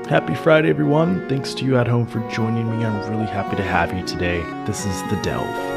Happy Friday, everyone. Thanks to you at home for joining me. I'm really happy to have you today. This is The Delve.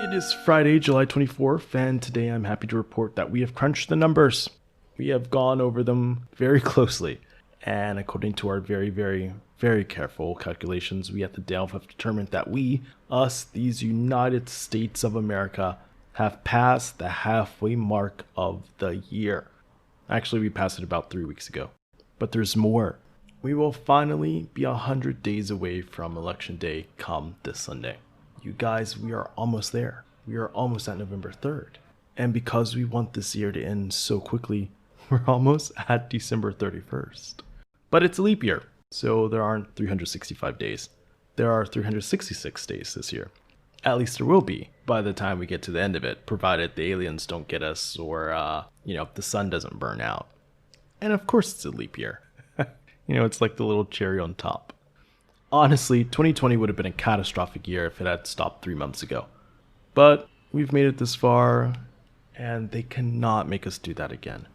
It's Friday, July 24th, and today I'm happy to report that we have crunched the numbers. We have gone over them very closely, and according to our very careful calculations, we at the Delve have determined that these United States of America, have passed the halfway mark of the year. Actually, we passed it about 3 weeks ago, but there's more. We will finally be 100 days away from Election Day come this Sunday. You guys, we are almost there. We are almost at November 3rd. And because we want this year to end so quickly, we're almost at December 31st. But it's a leap year, so there aren't 365 days. There are 366 days this year. At least there will be by the time we get to the end of it, provided the aliens don't get us or, if the sun doesn't burn out. And of course it's a leap year. It's like the little cherry on top. Honestly, 2020 would have been a catastrophic year if it had stopped 3 months ago. But we've made it this far, and they cannot make us do that again.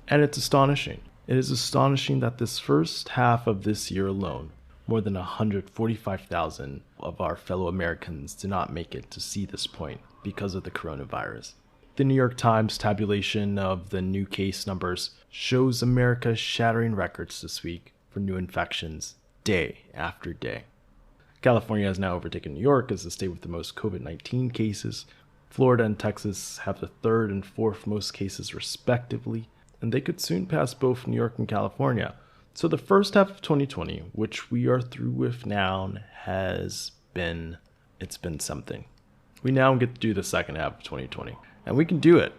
And it's astonishing. It is astonishing that this first half of this year alone, more than 145,000 of our fellow Americans did not make it to see this point because of the coronavirus. The New York Times tabulation of the new case numbers shows America shattering records this week for new infections day after day. California has now overtaken New York as the state with the most COVID-19 cases. Florida and Texas have the third and fourth most cases respectively, and they could soon pass both New York and California. So the first half of 2020, which we are through with now, it's been something. We now get to do the second half of 2020, and we can do it.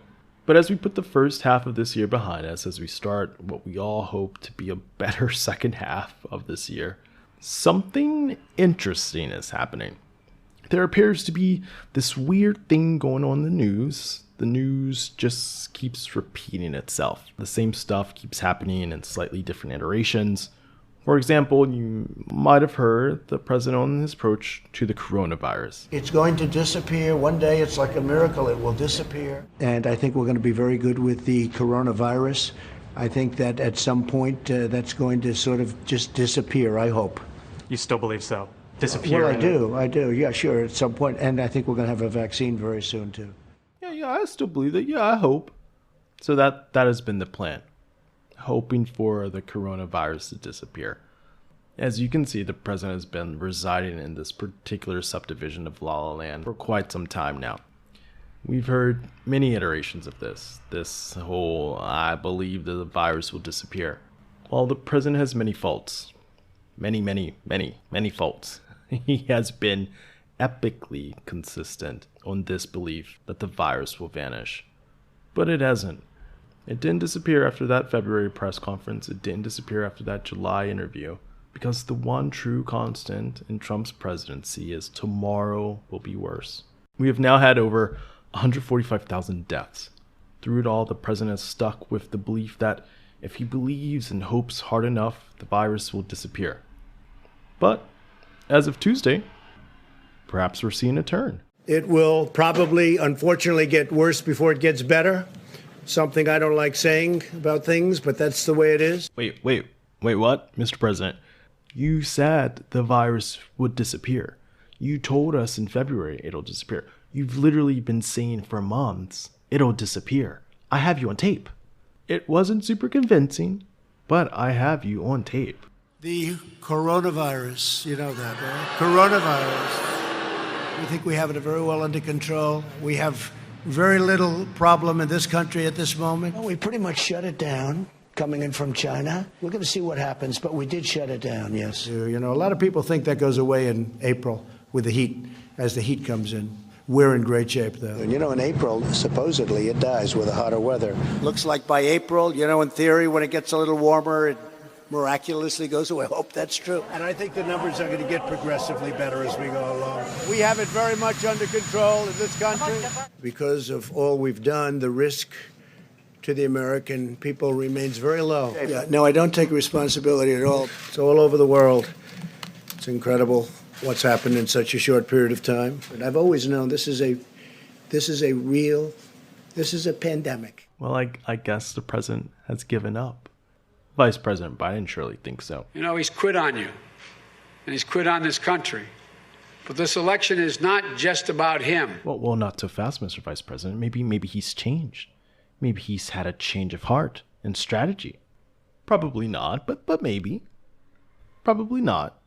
But as we put the first half of this year behind us, as we start what we all hope to be a better second half of this year, something interesting is happening. There appears to be this weird thing going on in the news. The news just keeps repeating itself. The same stuff keeps happening in slightly different iterations. For example, you might have heard the president on his approach to the coronavirus. It's going to disappear. One day it's like a miracle. It will disappear. And I think we're going to be very good with the coronavirus. I think that at some point that's going to sort of just disappear, I hope. You still believe so? Disappear? Well, I do. Yeah, sure, at some point. And I think we're going to have a vaccine very soon, too. Yeah, I still believe that. Yeah, I hope. So that has been the plan. Hoping for the coronavirus to disappear. As you can see, the president has been residing in this particular subdivision of La La Land for quite some time now. We've heard many iterations of this whole, I believe that the virus will disappear. While the president has many faults, many faults, he has been epically consistent on this belief that the virus will vanish. But it hasn't. It didn't disappear after that February press conference. It didn't disappear after that July interview. Because the one true constant in Trump's presidency is tomorrow will be worse. We have now had over 145,000 deaths. Through it all, the president is stuck with the belief that if he believes and hopes hard enough, the virus will disappear. But as of Tuesday, perhaps we're seeing a turn. It will probably, unfortunately, get worse before it gets better. Something I don't like saying about things, but that's the way it is. Wait, what? Mr. President, you said the virus would disappear. You told us in February it'll disappear. You've literally been saying for months it'll disappear. I have you on tape. It wasn't super convincing, but I have you on tape. The coronavirus, you know that, right? Coronavirus. We think we have it very well under control. We have very little problem in this country at this moment. Well, we pretty much shut it down. Coming in from China. We're going to see what happens, but we did shut it down, yes. You know, a lot of people think that goes away in April with the heat, as the heat comes in. We're in great shape, though. And, you know, in April, supposedly, it dies with the hotter weather. Looks like by April, you know, in theory, when it gets a little warmer, it miraculously goes away. I hope that's true. And I think the numbers are going to get progressively better as we go along. We have it very much under control in this country. Because of all we've done, the risk to the American people remains very low. Yeah, no, I don't take responsibility at all. It's all over the world. It's incredible what's happened in such a short period of time. But I've always known this is a pandemic. Well, I guess the president has given up. Vice President Biden surely thinks so. You know, he's quit on you, and he's quit on this country. But this election is not just about him. Well, not so fast, Mr. Vice President. Maybe he's changed. Maybe he's had a change of heart and strategy. Probably not, but maybe. Probably not.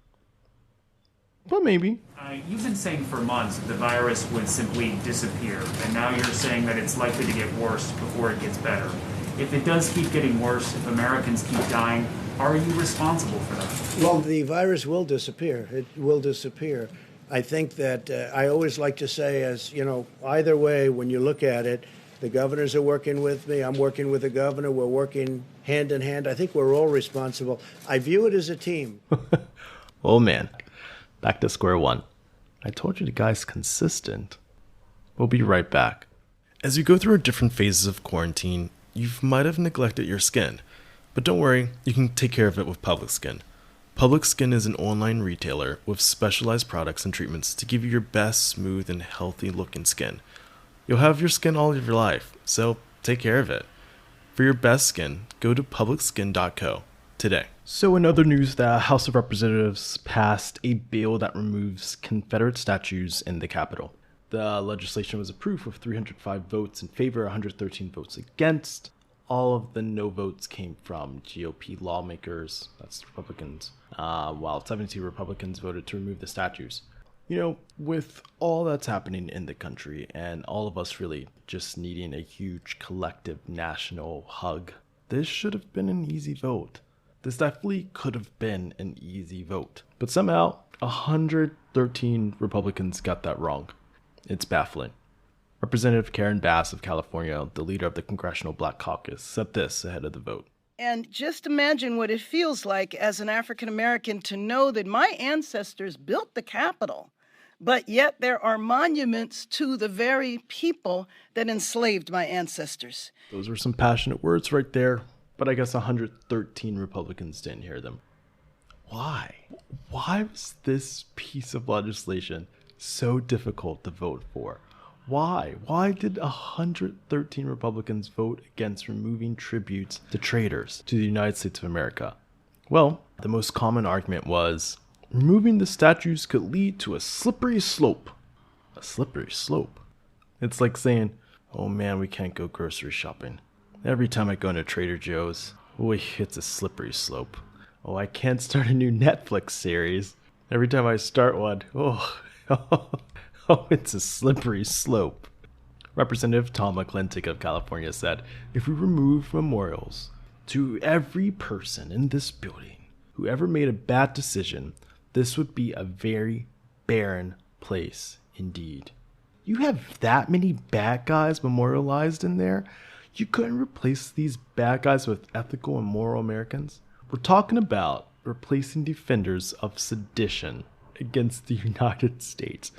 But maybe. You've been saying for months that the virus would simply disappear, and now you're saying that it's likely to get worse before it gets better. If it does keep getting worse, if Americans keep dying, are you responsible for that? Well, the virus will disappear. It will disappear. I think that I always like to say, as you know, either way, when you look at it, the governors are working with me. I'm working with the governor. We're working hand in hand. I think we're all responsible. I view it as a team. Oh, man. Back to square one. I told you the guy's consistent. We'll be right back. As you go through different phases of quarantine, you might have neglected your skin. But don't worry, you can take care of it with Public Skin. Public Skin is an online retailer with specialized products and treatments to give you your best, smooth, and healthy-looking skin. You'll have your skin all of your life, so take care of it. For your best skin, go to publicskin.co today. So in other news, the House of Representatives passed a bill that removes Confederate statues in the Capitol. The legislation was approved with 305 votes in favor, 113 votes against. All of the no votes came from GOP lawmakers, that's Republicans, while 72 Republicans voted to remove the statues. You know, with all that's happening in the country and all of us really just needing a huge collective national hug, this should have been an easy vote. This definitely could have been an easy vote. But somehow, 113 Republicans got that wrong. It's baffling. Representative Karen Bass of California, the leader of the Congressional Black Caucus, said this ahead of the vote. And just imagine what it feels like as an African American to know that my ancestors built the Capitol, but yet there are monuments to the very people that enslaved my ancestors. Those were some passionate words right there, but I guess 113 Republicans didn't hear them. Why? Why was this piece of legislation so difficult to vote for? Why? Why did 113 Republicans vote against removing tributes to traitors to the United States of America? Well, the most common argument was removing the statues could lead to a slippery slope. A slippery slope? It's like saying, oh man, we can't go grocery shopping. Every time I go into Trader Joe's, boy, it's a slippery slope. Oh, I can't start a new Netflix series. Every time I start one, oh, it's a slippery slope. Representative Tom McClintock of California said, if we remove memorials to every person in this building who ever made a bad decision, this would be a very barren place indeed. You have that many bad guys memorialized in there? You couldn't replace these bad guys with ethical and moral Americans? We're talking about replacing defenders of sedition against the United States.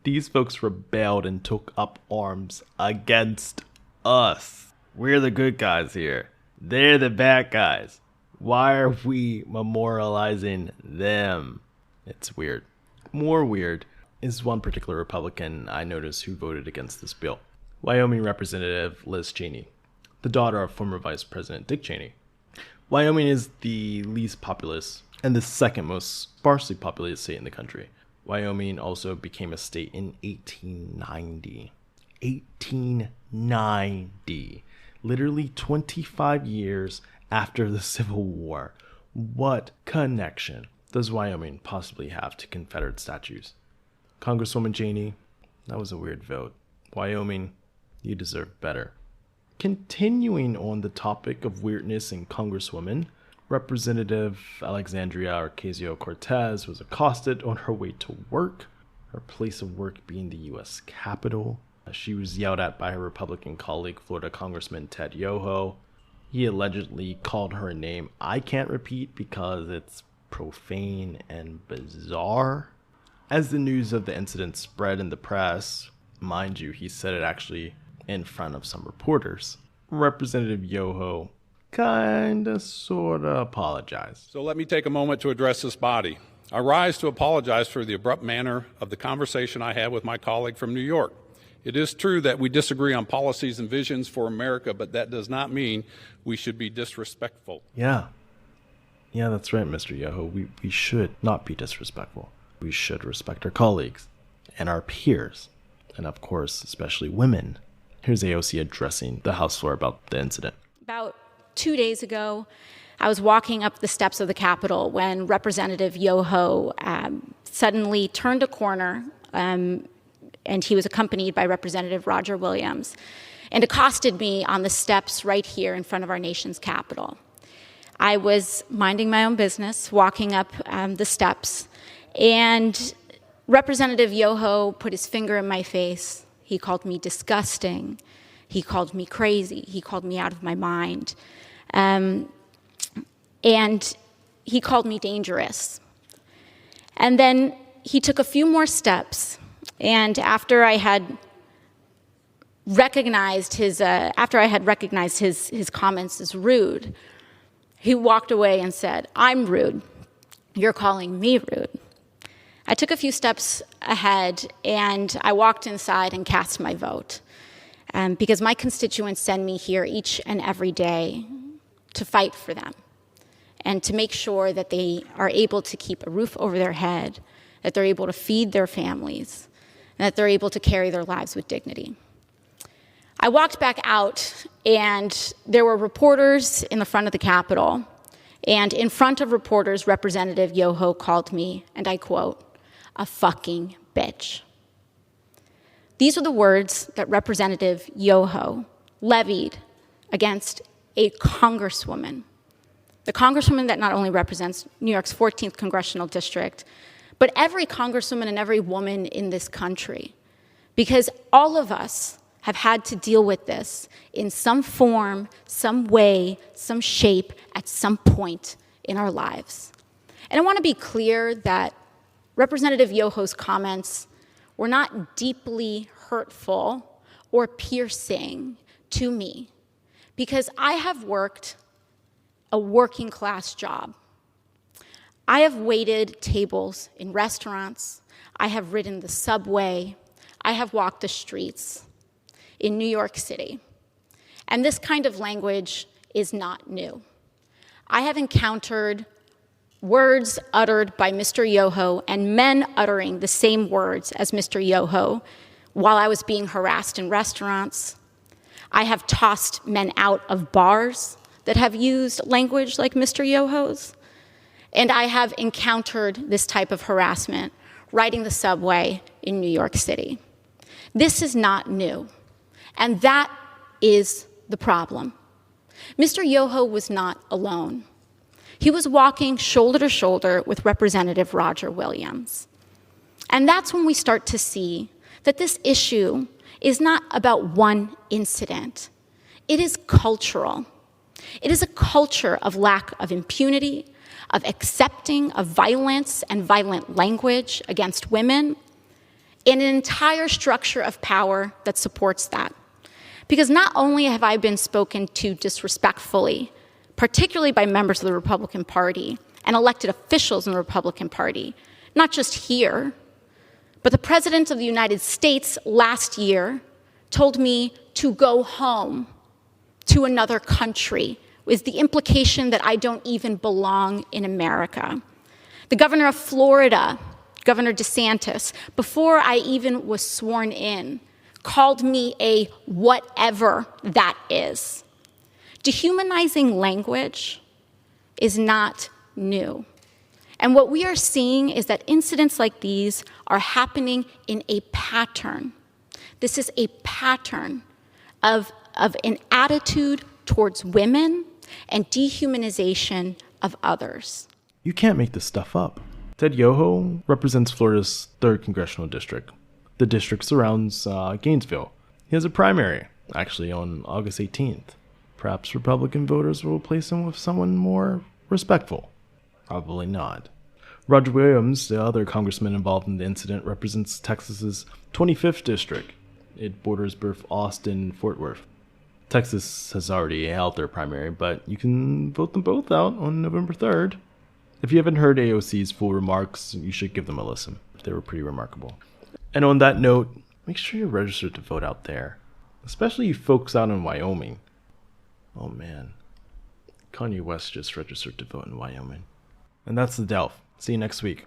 These folks rebelled and took up arms against us. We're the good guys here. They're the bad guys. Why are we memorializing them? It's weird. More weird is one particular Republican I noticed who voted against this bill. Wyoming Representative Liz Cheney, the daughter of former Vice President Dick Cheney. Wyoming is the least populous and the second most sparsely populated state in the country. Wyoming also became a state in 1890. 1890. Literally 25 years after the Civil War. What connection does Wyoming possibly have to Confederate statues? Congresswoman Cheney, that was a weird vote. Wyoming, You deserve better. Continuing on the topic of weirdness in Congresswomen, Representative Alexandria Ocasio-Cortez was accosted on her way to work, her place of work being the U.S. Capitol. She was yelled at by her Republican colleague, Florida Congressman Ted Yoho. He allegedly called her a name I can't repeat because it's profane and bizarre. As the news of the incident spread in the press, mind you, he said it actually in front of some reporters, Representative Yoho kinda sorta apologized. So let me take a moment to address this body. I rise to apologize for the abrupt manner of the conversation I had with my colleague from New York. It is true that we disagree on policies and visions for America, but that does not mean we should be disrespectful. Yeah, that's right, Mr. Yoho. We should not be disrespectful. We should respect our colleagues and our peers, and of course, especially women. Here's AOC addressing the House floor about the incident. About 2 days ago, I was walking up the steps of the Capitol when Representative Yoho suddenly turned a corner, and he was accompanied by Representative Roger Williams, and accosted me on the steps right here in front of our nation's Capitol. I was minding my own business, walking up the steps, and Representative Yoho put his finger in my face. He called me disgusting. He called me crazy. He called me out of my mind. And he called me dangerous. And then he took a few more steps, and after I had recognized his comments as rude, he walked away and said, "I'm rude. You're calling me rude." I took a few steps ahead, and I walked inside and cast my vote, because my constituents send me here each and every day to fight for them and to make sure that they are able to keep a roof over their head, that they're able to feed their families, and that they're able to carry their lives with dignity. I walked back out, and there were reporters in the front of the Capitol, and in front of reporters, Representative Yoho called me, and I quote, "a fucking bitch." These are the words that Representative Yoho levied against a congresswoman, the congresswoman that not only represents New York's 14th congressional district, but every congresswoman and every woman in this country, because all of us have had to deal with this in some form, some way, some shape, at some point in our lives. And I want to be clear that Representative Yoho's comments were not deeply hurtful or piercing to me, because I have worked a working class job. I have waited tables in restaurants. I have ridden the subway. I have walked the streets in New York City. And this kind of language is not new. I have encountered words uttered by Mr. Yoho and men uttering the same words as Mr. Yoho while I was being harassed in restaurants. I have tossed men out of bars that have used language like Mr. Yoho's. And I have encountered this type of harassment riding the subway in New York City. This is not new. And that is the problem. Mr. Yoho was not alone. He was walking shoulder to shoulder with Representative Roger Williams. And that's when we start to see that this issue is not about one incident. It is cultural. It is a culture of lack of impunity, of accepting of violence and violent language against women, and an entire structure of power that supports that. Because not only have I been spoken to disrespectfully, particularly by members of the Republican Party and elected officials in the Republican Party, not just here, but the President of the United States last year told me to go home to another country, with the implication that I don't even belong in America. The governor of Florida, Governor DeSantis, before I even was sworn in, called me a whatever that is. Dehumanizing language is not new. And what we are seeing is that incidents like these are happening in a pattern. This is a pattern of an attitude towards women and dehumanization of others. You can't make this stuff up. Ted Yoho represents Florida's 3rd congressional district. The district surrounds Gainesville. He has a primary, actually on August 18th. Perhaps Republican voters will replace him with someone more respectful. Probably not. Roger Williams, the other congressman involved in the incident, represents Texas's 25th district. It borders both Austin and Fort Worth. Texas has already held their primary, but you can vote them both out on November 3rd. If you haven't heard AOC's full remarks, you should give them a listen. They were pretty remarkable. And on that note, make sure you're registered to vote out there, especially you folks out in Wyoming. Oh man, Kanye West just registered to vote in Wyoming. And that's the Delph. See you next week.